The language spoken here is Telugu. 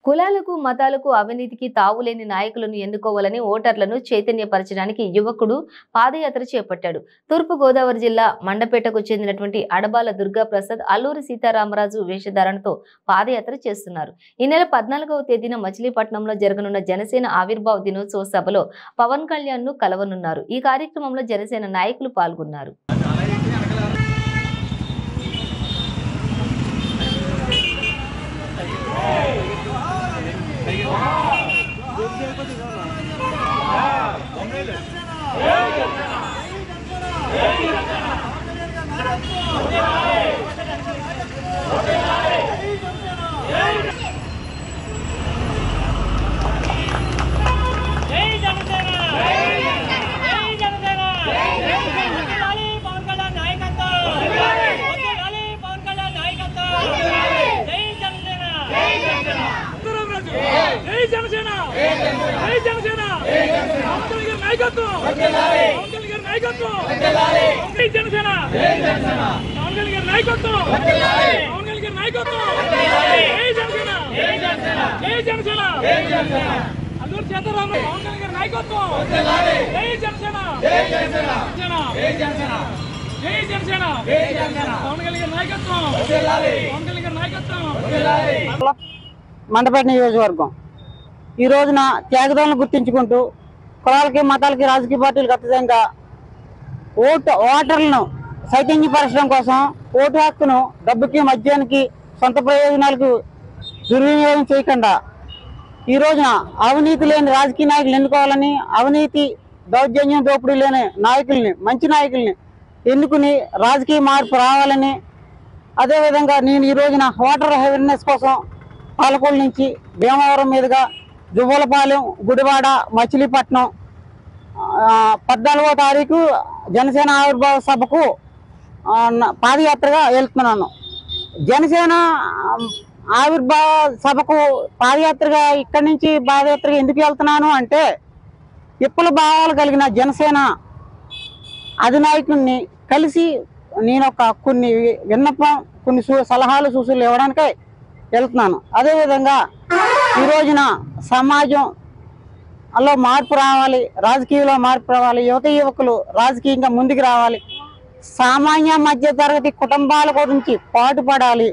కులాలకు మతాలకు అవినీతికి తావులేని నాయకులను ఎన్నుకోవాలని ఓటర్లను చైతన్యపరచడానికి యువకుడు పాదయాత్ర చేపట్టాడు. తూర్పు గోదావరి జిల్లా మండపేటకు చెందినటువంటి అడబాల దుర్గాప్రసాద్ అల్లూరి సీతారామరాజు వేషధారణతో పాదయాత్ర చేస్తున్నారు. ఈ నెల 14వ తేదీన మచిలీపట్నంలో జరగనున్న జనసేన ఆవిర్భావ దినోత్సవ సభలో పవన్ కళ్యాణ్ ను కలవనున్నారు. ఈ కార్యక్రమంలో జనసేన నాయకులు పాల్గొన్నారు. మండపేట నియోజకవర్గం ఈ రోజున త్యాగదాలను గుర్తించుకుంటూ కులాలకి మతాలకి రాజకీయ పార్టీలకు అతీతంగా ఓటర్లను చైతన్యపరచడం కోసం ఓటు హక్కును డబ్బుకి మద్యానికి సొంత ప్రయోజనాలకు దుర్వినియోగం చేయకుండా ఈ రోజున అవినీతి లేని రాజకీయ నాయకులు ఎన్నుకోవాలని, అవినీతి దౌర్జన్యం దోపిడీ లేని నాయకుల్ని, మంచి నాయకుల్ని ఎన్నుకుని రాజకీయ మార్పు రావాలని, అదేవిధంగా నేను ఈ రోజున ఓటర్ అవేర్నెస్ కోసం పాలకొల్లు నుంచి భీమవరం మీదుగా జువ్వలపాలెం, గుడివాడ, మచిలీపట్నం 14వ తారీఖు జనసేన ఆవిర్భావ సభకు పాదయాత్రగా వెళ్తున్నాను. జనసేన ఆవిర్భావ సభకు పాదయాత్రగా ఇక్కడి నుంచి పాదయాత్రగా ఎందుకు వెళ్తున్నాను అంటే, విప్లవ భావాలు కలిగిన జనసేన అధినాయకుడిని కలిసి నేను కొన్ని విన్నపం, కొన్ని సలహాలు సూచనలు ఇవ్వడానికై వెళ్తున్నాను. అదేవిధంగా ఈ రోజున సమాజంలో మార్పు రావాలి, రాజకీయంలో మార్పు రావాలి, యువకులు రాజకీయంగా ముందుకు రావాలి, సామాన్య మధ్య తరగతి కుటుంబాల గురించి పాటుపడాలి.